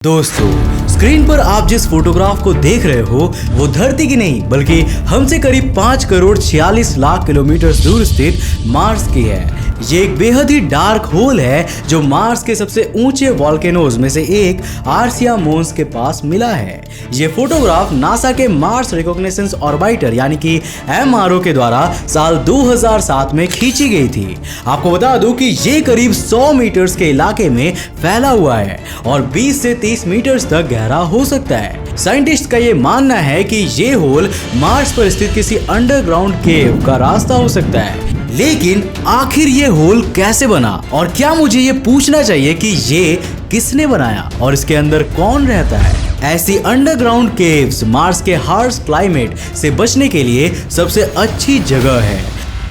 दोस्तों, स्क्रीन पर आप जिस फोटोग्राफ को देख रहे हो वो धरती की नहीं बल्कि हमसे करीब 5 करोड़ 46 लाख किलोमीटर दूर स्थित मार्स की है। ये एक बेहद ही डार्क होल है जो मार्स के सबसे ऊंचे वॉल्केनोज में से एक आर्सिया मोन्स के पास मिला है। ये फोटोग्राफ नासा के मार्स रिकॉग्निशंस ऑर्बिटर यानी कि MRO के द्वारा साल 2007 में खींची गई थी। आपको बता दूं कि ये करीब 100 मीटर्स के इलाके में फैला हुआ है और 20 से 30 मीटर्स तक गहरा हो सकता है। साइंटिस्ट का ये मानना है कि ये होल मार्स पर स्थित किसी अंडरग्राउंड केव का रास्ता हो सकता है। लेकिन आखिर ये होल कैसे बना और क्या मुझे ये पूछना चाहिए कि ये किसने बनाया और इसके अंदर कौन रहता है? ऐसी अंडरग्राउंड केव्स मार्स के हार्श क्लाइमेट से बचने के लिए सबसे अच्छी जगह है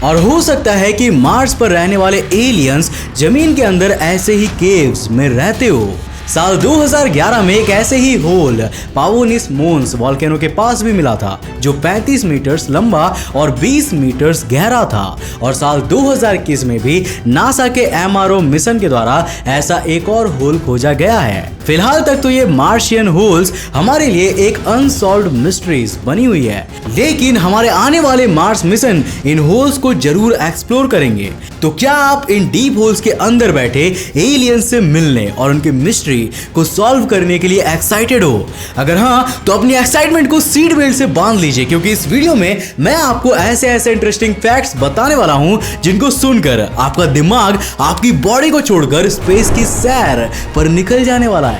और हो सकता है कि मार्स पर रहने वाले एलियंस जमीन के अंदर ऐसे ही केव्स में रहते हो। साल 2011 में एक ऐसे ही होल पावोनिस मोन्स वॉल्केनो के पास भी मिला था जो 35 मीटर्स लंबा और 20 मीटर्स गहरा था और साल 2021 में भी नासा के MRO मिशन के द्वारा ऐसा एक और होल खोजा गया है। फिलहाल तक तो ये मार्शियन होल्स हमारे लिए एक अनसॉल्व्ड मिस्ट्रीज बनी हुई है, लेकिन हमारे आने वाले मार्स मिशन इन होल्स को जरूर एक्सप्लोर करेंगे। तो क्या आप इन डीप होल्स के अंदर बैठे एलियंस से मिलने और उनकी मिस्ट्री को सॉल्व करने के लिए एक्साइटेड हो? अगर हाँ तो अपनी एक्साइटमेंट को सीट बेल्ट से बांध लीजिए, क्योंकि इस वीडियो में मैं आपको ऐसे ऐसे इंटरेस्टिंग फैक्ट्स बताने वाला हूं जिनको सुनकर आपका दिमाग आपकी बॉडी को छोड़कर स्पेस की सैर पर निकल जाने वाला है।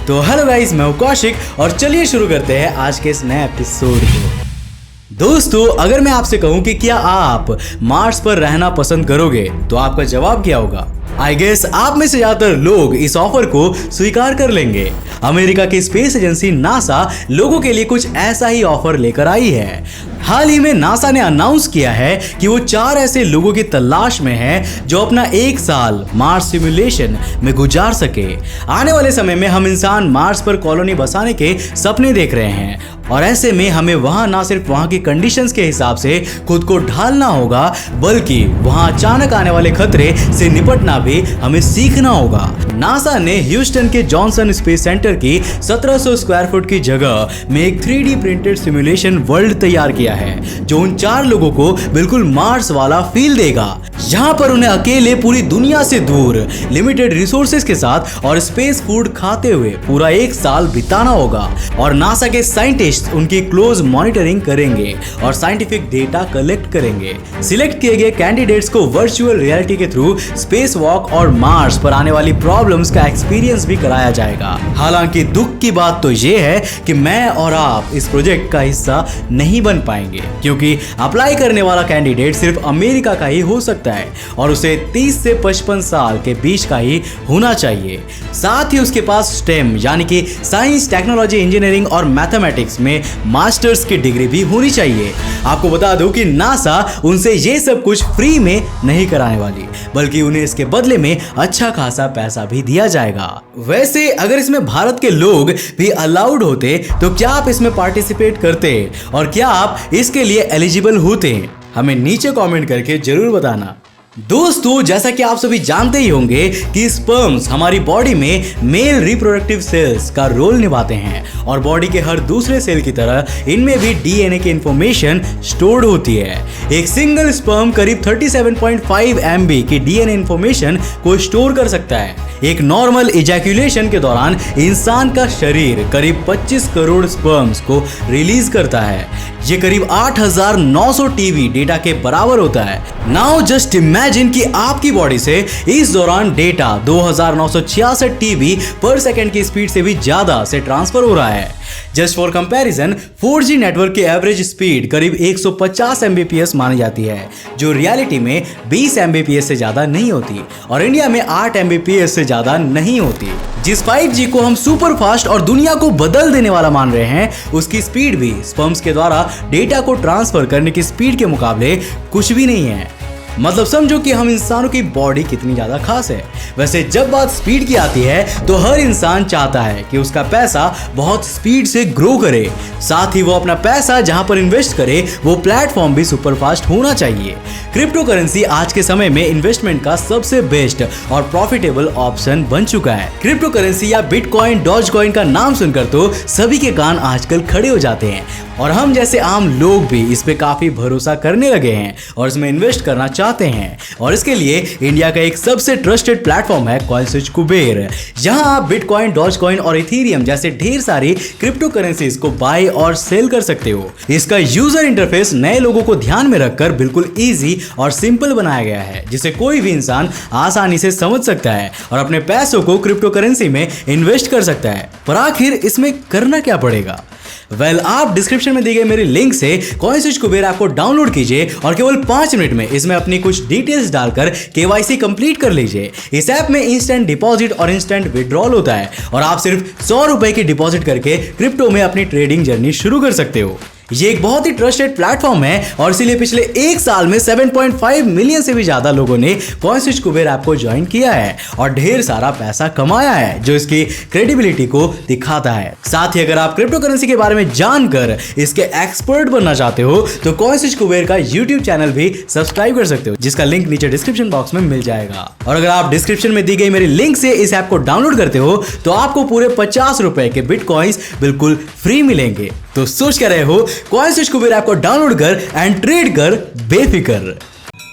तो हेलो गाइस, मैं हूं कौशिक और चलिए शुरू करते हैं आज के इस नए एपिसोड को। दोस्तों, अगर मैं आपसे कहूं कि क्या आप मार्स पर रहना पसंद करोगे तो आपका जवाब क्या होगा? आई गेस आप में से ज्यादातर लोग इस ऑफर को स्वीकार कर लेंगे। अमेरिका की स्पेस एजेंसी नासा लोगों के लिए कुछ ऐसा ही ऑफर लेकर आई है। हाल ही में नासा ने अनाउंस किया है कि वो 4 ऐसे लोगों की तलाश में है जो अपना 1 साल मार्स सिमुलेशन में गुजार सके। आने वाले समय में हम इंसान मार्स पर कॉलोनी बसाने के सपने देख रहे हैं और ऐसे में हमें वहां ना सिर्फ वहां की कंडीशंस के हिसाब से खुद को ढालना होगा बल्कि वहां अचानक आने वाले खतरे से निपटना भी हमें सीखना होगा। नासा ने ह्यूस्टन के जॉनसन स्पेस सेंटर की 1700 स्क्वायर फुट की जगह में एक 3D प्रिंटेड सिमुलेशन वर्ल्ड तैयार किया है जो उन 4 लोगों को बिल्कुल मार्स वाला फील देगा। यहाँ पर उन्हें अकेले पूरी दुनिया से दूर लिमिटेड रिसोर्सेज के साथ और स्पेस फूड खाते हुए पूरा 1 साल बिताना होगा और नासा के साइंटिस्ट उनकी क्लोज मॉनिटरिंग करेंगे और साइंटिफिक डेटा कलेक्ट करेंगे। सिलेक्ट किए गए कैंडिडेट्स को वर्चुअल रियलिटी के थ्रू स्पेस वॉक और मार्स पर आने वाली प्रॉब्लम्स का एक्सपीरियंस भी कराया जाएगा। हालांकि दुख की बात तो ये है कि मैं और आप इस प्रोजेक्ट का हिस्सा नहीं बन पाएंगे, क्योंकि अप्लाई करने वाला कैंडिडेट सिर्फ अमेरिका का ही हो सकता है और उसे 30 से 55 साल के बीच का ही होना चाहिए। साथ ही उसके पास स्टेम यानी कि साइंस, टेक्नोलॉजी, इंजीनियरिंग और मैथमेटिक्स में मास्टर्स की डिग्री भी होनी चाहिए। आपको बता दूं कि नासा उनसे ये सब कुछ फ्री में नहीं कराने वाली, बल्कि उन्हें इसके बदले में अच्छा खासा पैसा भी दिया जाएगा। वैसे अगर इसमें भारत के लोग भी अलाउड होते तो क्या आप इसमें पार्टिसिपेट करते और क्या आप इसके लिए एलिजिबल होते? हमें नीचे कमेंट करके जरूर बताना। दोस्तों, जैसा कि आप सभी जानते ही होंगे कि स्पर्म्स हमारी बॉडी में मेल रिप्रोडक्टिव सेल्स का रोल निभाते हैं और बॉडी के हर दूसरे सेल की तरह इनमें भी DNA की इंफॉर्मेशन स्टोर्ड होती है। एक सिंगल स्पर्म करीब 37.5 MB की DNA इंफॉर्मेशन को स्टोर कर सकता है। एक नॉर्मल इजैक्यूलेशन के दौरान इंसान का शरीर करीब 25 करोड़ स्पर्म्स को रिलीज करता है। ये करीब 8900 टीवी डेटा के बराबर होता है। नाउ जस्ट इमेजिन कि आपकी बॉडी से इस दौरान डेटा 2966 टीबी पर सेकंड की स्पीड से भी ज्यादा से ट्रांसफर हो रहा है। Just for comparison 4G network की एवरेज स्पीड करीब 150 Mbps मानी जाती है, जो रियलिटी में 20 Mbps से ज्यादा नहीं होती और इंडिया में 8 Mbps से ज्यादा नहीं होती। जिस 5G को हम सुपर फास्ट और दुनिया को बदल देने वाला मान रहे हैं, उसकी स्पीड भी स्पर्म्स के द्वारा डेटा को ट्रांसफर करने की स्पीड के मुकाबले कुछ भी नहीं है। मतलब समझो कि हम इंसानों की बॉडी कितनी ज्यादा खास है। वैसे जब बात स्पीड की आती है तो हर इंसान चाहता है कि उसका पैसा बहुत स्पीड से ग्रो करे, साथ ही वो अपना पैसा जहां पर इन्वेस्ट करे वो प्लेटफॉर्म भी सुपर फास्ट होना चाहिए। क्रिप्टो करेंसी आज के समय में इन्वेस्टमेंट का सबसे बेस्ट और प्रॉफिटेबल ऑप्शन बन चुका है। क्रिप्टो करेंसी या बिटकॉइन, डॉजकॉइन का नाम सुनकर तो सभी के कान आजकल खड़े हो जाते हैं और हम जैसे आम लोग भी इस पे काफी भरोसा करने लगे हैं और इसमें इन्वेस्ट करना चाहते हैं। और इसके लिए इंडिया का एक सबसे ट्रस्टेड प्लेटफॉर्म है कॉइनस्विच कुबेर। जहां आप बिटकॉइन, डॉजकॉइन और इथेरियम जैसे ढेर सारी क्रिप्टो करेंसीज को बाय और सेल कर सकते हो। इसका यूजर इंटरफेस नए लोगों को ध्यान में रखकर बिल्कुल ईजी और सिंपल बनाया गया है, जिसे कोई भी इंसान आसानी से समझ सकता है और अपने पैसों को क्रिप्टो करेंसी में इन्वेस्ट कर सकता है। पर आखिर इसमें करना क्या पड़ेगा? आप डिस्क्रिप्शन में दी गई मेरी लिंक से कॉइनस्विच कुबेर ऐप को डाउनलोड कीजिए और केवल 5 मिनट में इसमें अपनी कुछ डिटेल्स डालकर KYC कंप्लीट कर लीजिए। इस ऐप में इंस्टेंट डिपॉजिट और इंस्टेंट विड्रॉल होता है और आप सिर्फ 100 रुपए की डिपॉजिट करके क्रिप्टो में अपनी ट्रेडिंग जर्नी शुरू कर सकते हो। ये एक बहुत ही ट्रस्टेड प्लेटफॉर्म है और इसीलिए पिछले एक साल में 7.5 मिलियन से भी ज्यादा लोगों ने कॉइनस्विच कुबेर ऐप को ज्वाइन किया है और ढेर सारा पैसा कमाया है, जो इसकी क्रेडिबिलिटी को दिखाता है। साथ ही अगर आप क्रिप्टो करेंसी के बारे में जानकर इसके एक्सपर्ट बनना चाहते हो तो कॉइनस्विच कुबेर का यूट्यूब चैनल भी सब्सक्राइब कर सकते हो, जिसका लिंक नीचे डिस्क्रिप्शन बॉक्स में मिल जाएगा। और अगर आप डिस्क्रिप्शन में दी गई मेरी लिंक से इस ऐप को डाउनलोड करते हो तो आपको पूरे 50 रुपए के बिटकॉइंस बिल्कुल फ्री मिलेंगे। तो सोच क्या रहे हो, कॉइनस्विच कुबेर ऐप को डाउनलोड कर एंड ट्रेड कर बेफिक्र।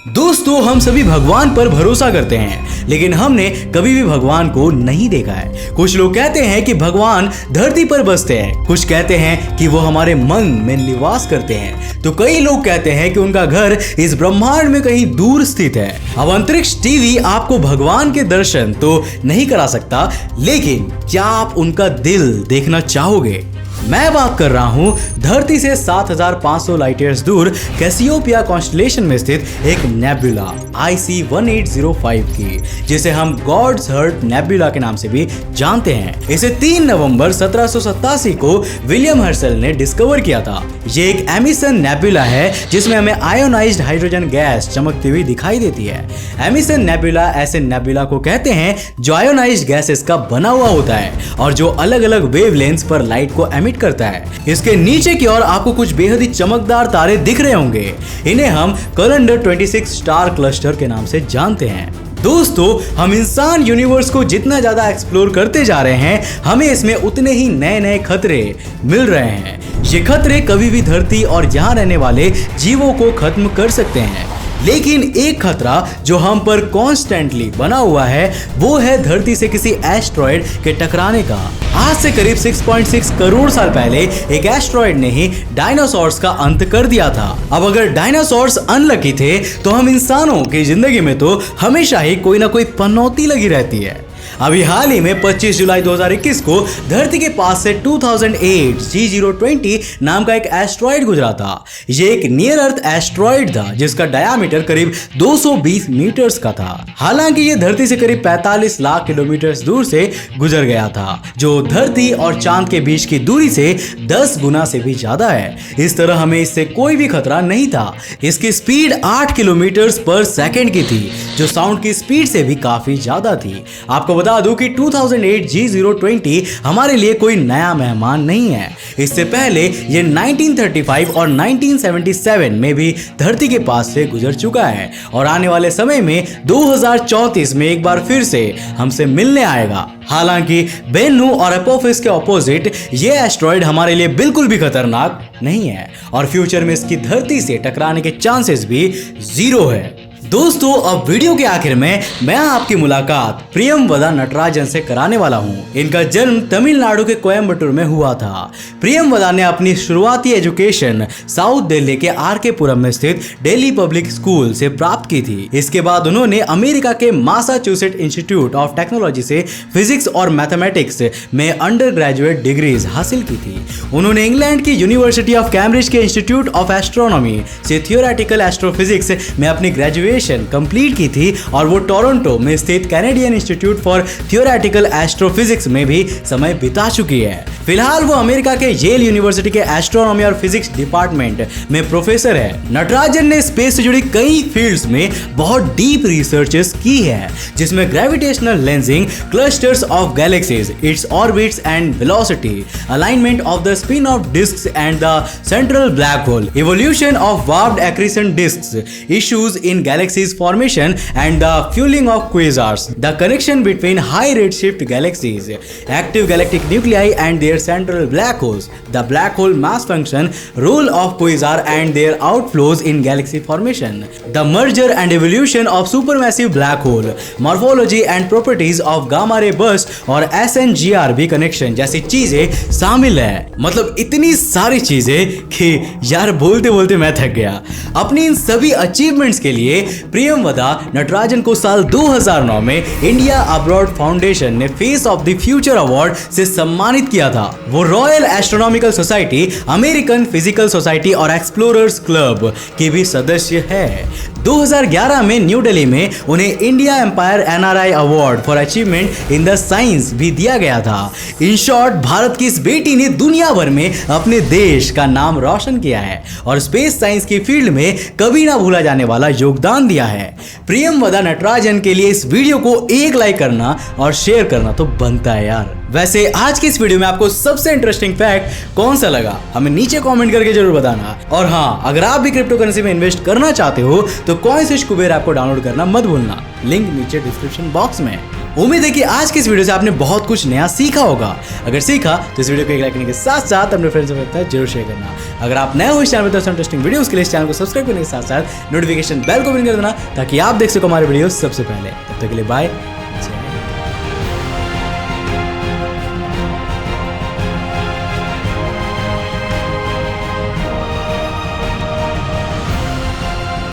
दोस्तों, हम सभी भगवान पर भरोसा करते हैं, लेकिन हमने कभी भी भगवान को नहीं देखा है। कुछ लोग कहते हैं कि भगवान धरती पर बसते हैं, कुछ कहते हैं कि वो हमारे मन में निवास करते हैं, तो कई लोग कहते हैं कि उनका घर इस ब्रह्मांड में कहीं दूर स्थित है। अब अंतरिक्ष टीवी आपको भगवान के दर्शन तो नहीं करा सकता, लेकिन क्या आप उनका दिल देखना चाहोगे? मैं बात कर रहा हूं धरती से 7500 लाइट ईयर्स दूर कैसियोपिया कॉन्स्टेलेशन में स्थित एक नेबुला IC1805 की, जिसे हम गॉड्स हर्ट नेबुला के नाम से भी जानते हैं। इसे 3 नवंबर 1787 को विलियम हर्शल ने डिस्कवर किया था। ये एक एमिशन नेबुला है जिसमें हमें आयोनाइज्ड हाइड्रोजन गैस चमकती हुई दिखाई देती है। एमिशन नेबुला ऐसे नेबुला को कहते हैं जो आयोनाइज्ड गैसेस का बना हुआ होता है और जो अलग अलग वेवलेंथ्स पर लाइट को एमिट करता है। इसके नीचे की ओर आपको कुछ बेहद ही चमकदार तारे दिख रहे होंगे। इन्हें हम कैलेंडर 26 स्टार क्लस्टर के नाम से जानते हैं। दोस्तों, हम इंसान यूनिवर्स को जितना ज्यादा एक्सप्लोर करते जा रहे हैं, हमें इसमें उतने ही नए नए खतरे मिल रहे हैं। ये खतरे कभी भी धरती और यहाँ रहने वाले जीवों को खत्म कर सकते हैं, लेकिन एक खतरा जो हम पर कॉन्स्टेंटली बना हुआ है वो है धरती से किसी एस्ट्रॉयड के टकराने का। आज से करीब 6.6 करोड़ साल पहले एक एस्ट्रॉयड ने ही डायनासोर्स का अंत कर दिया था। अब अगर डायनासोर्स अनलकी थे तो हम इंसानों की जिंदगी में तो हमेशा ही कोई ना कोई पनौती लगी रहती है। अभी हाल ही में 25 जुलाई 2021 को धरती के पास से 2008 G020 नाम का एक एस्ट्रॉयड गुजरा था। ये एक नियर अर्थ एस्ट्रॉयड था जिसका डायामीटर करीब 220 मीटर्स का था। हालांकि ये धरती से करीब 45 लाख किलोमीटर दूर से गुजर गया था, जो धरती और चांद के बीच की दूरी से 10 गुना से भी ज्यादा है। इस तरह हमें इससे कोई भी खतरा नहीं था। इसकी स्पीड 8 किलोमीटर पर सेकेंड की थी, जो साउंड की स्पीड से भी काफी ज्यादा थी। आपको बता दूं कि 2008 G020 हमारे लिए कोई नया मेहमान नहीं है। इससे पहले ये 1935 और 1977 में भी धरती के पास से गुजर चुका है और आने वाले समय में 2034 में एक बार फिर से हमसे मिलने आएगा। हालांकि बेन्नू और एपोफिस के ऑपोजिट ये एस्ट्रॉयड हमारे लिए बिल्कुल भी खतरनाक नहीं है और फ्यूचर में इसकी धरती से टकराने के चांसेस भी 0 है। दोस्तों, अब वीडियो के आखिर में मैं आपकी मुलाकात प्रियमवदा नटराजन से कराने वाला हूं। इनका जन्म तमिलनाडु के कोयम्बटूर में हुआ था। प्रियमवदा ने अपनी शुरुआती एजुकेशन साउथ दिल्ली के RK पुरम में स्थित दिल्ली पब्लिक स्कूल से प्राप्त की थी। इसके बाद उन्होंने अमेरिका के मासाचुसेट इंस्टीट्यूट ऑफ टेक्नोलॉजी से फिजिक्स और मैथमेटिक्स में अंडर ग्रेजुएट डिग्रीज हासिल की थी। उन्होंने इंग्लैंड की यूनिवर्सिटी ऑफ कैम्ब्रिज के इंस्टीट्यूट ऑफ एस्ट्रोनॉमी से थियोरेटिकल एस्ट्रोफिजिक्स में अपनी ग्रेजुएशन ग्रेजुएशन कंप्लीट की थी और वो टोरंटो में स्थित Canadian institute for theoretical astrophysics में भी समय बिता चुकी है। फिलहाल वो अमेरिका के येल यूनिवर्सिटी के एस्ट्रोनॉमी और फिजिक्स डिपार्टमेंट में प्रोफेसर है। नटराजन ने स्पेस से जुड़ी कई फील्ड्स में बहुत डीप रिसर्चेस की है, जिसमें gravitational lensing, clusters of galaxies, its orbits and velocity, alignment of the spin of discs and the central black hole, evolution of warped accretion discs, issues in galaxies formation and the fuelling of quasars, the connection between high redshift galaxies, active galactic nuclei and their central black holes, the black hole mass function, role of quasar and their outflows in galaxy formation, the merger and evolution of supermassive black hole, morphology and properties of gamma ray burst और SNGRB connection जैसी चीजें शामिल है। मतलब इतनी सारी चीजें कि यार बोलते बोलते मैं थक गया। अपनी इन सभी अचीवमेंट्स के लिए प्रियमवदा नटराजन को साल 2009 में इंडिया अब्रॉड फाउंडेशन ने face of the future award से सम्मानित किया था। वो royal astronomical society, American physical society और एक्सप्लोरर्स क्लब के भी सदस्य है। 2011 में न्यू दिल्ली में उन्हें India Empire NRI award for achievement in the science भी दिया गया था। इन शॉर्ट, भारत की इस बेटी ने दुनिया भर में अपने देश का नाम रोशन किया है और स्पेस साइंस की फील्ड में कभी ना भूला जाने वाला योगदान दिया है। प्रियमवदा नटराजन के लिए इस वीडियो को एक लाइक करना और शेयर करना तो बनता है यार। वैसे आज की इस वीडियो में आपको सबसे इंटरेस्टिंग फैक्ट कौन सा लगा हमें नीचे कमेंट करके जरूर बताना। और हाँ, अगर आप भी क्रिप्टो करेंसी में इन्वेस्ट करना चाहते हो तो कॉइनस्विच कुबेर ऐप को डाउनलोड करना मत भूलना, लिंक नीचे डिस्क्रिप्शन बॉक्स में। उम्मीद है कि आज की इस वीडियो से आपने बहुत कुछ नया सीखा होगा। अगर सीखा तो इस वीडियो को एक लाइक करने के साथ साथ अपने फ्रेंड्स के साथ जरूर शेयर करना। अगर आप नए हो इस चैनल पर तो इंटरेस्टिंग वीडियोस के लिए इस चैनल को सब्सक्राइब करने के साथ साथ नोटिफिकेशन बेल को भी कर देना ताकि आप देख सको हमारे वीडियो सबसे पहले। तब तक के लिए बाय।